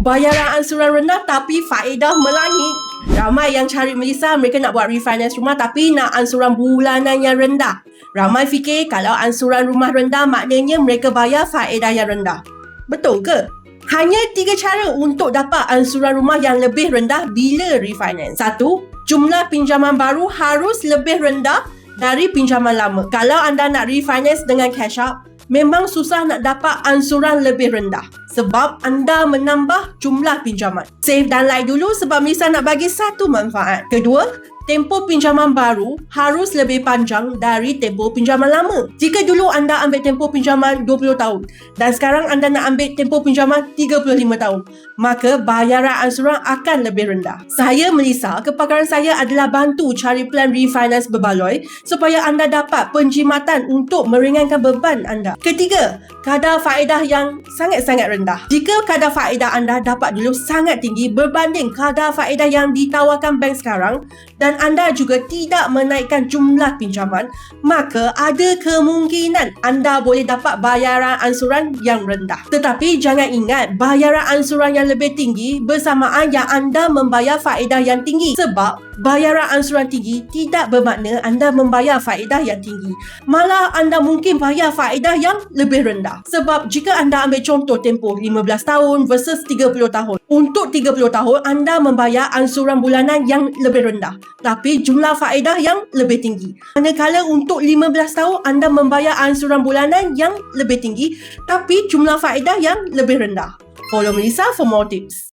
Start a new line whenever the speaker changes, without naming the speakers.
Bayaran ansuran rendah tapi faedah melangit. Ramai yang cari Melissa, mereka nak buat refinance rumah tapi nak ansuran bulanan yang rendah. Ramai fikir kalau ansuran rumah rendah maknanya mereka bayar faedah yang rendah. Betul ke? Hanya 3 cara untuk dapat ansuran rumah yang lebih rendah bila refinance. 1. Jumlah pinjaman baru harus lebih rendah dari pinjaman lama. Kalau anda nak refinance dengan cash out, memang susah nak dapat ansuran lebih rendah sebab anda menambah jumlah pinjaman. Save dan like dulu sebab Melissa nak bagi satu manfaat. Kedua, tempoh pinjaman baru harus lebih panjang dari tempoh pinjaman lama. Jika dulu anda ambil tempoh pinjaman 20 tahun dan sekarang anda nak ambil tempoh pinjaman 35 tahun, maka bayaran ansuran akan lebih rendah. Saya Melissa, kepakaran saya adalah bantu cari plan refinance berbaloi supaya anda dapat penjimatan untuk meringankan beban anda. Ketiga, kadar faedah yang sangat-sangat rendah. Jika kadar faedah anda dapat dulu sangat tinggi berbanding kadar faedah yang ditawarkan bank sekarang dan anda juga tidak menaikkan jumlah pinjaman, maka ada kemungkinan anda boleh dapat bayaran ansuran yang rendah. Tetapi jangan ingat, bayaran ansuran yang lebih tinggi bersamaan yang anda membayar faedah yang tinggi. Sebab bayaran ansuran tinggi tidak bermakna anda membayar faedah yang tinggi. Malah anda mungkin bayar faedah yang lebih rendah. Sebab jika anda ambil contoh tempoh 15 tahun versus 30 tahun. Untuk 30 tahun anda membayar ansuran bulanan yang lebih rendah, tapi jumlah faedah yang lebih tinggi. Manakala untuk 15 tahun anda membayar ansuran bulanan yang lebih tinggi, tapi jumlah faedah yang lebih rendah. Follow Melissa for more tips.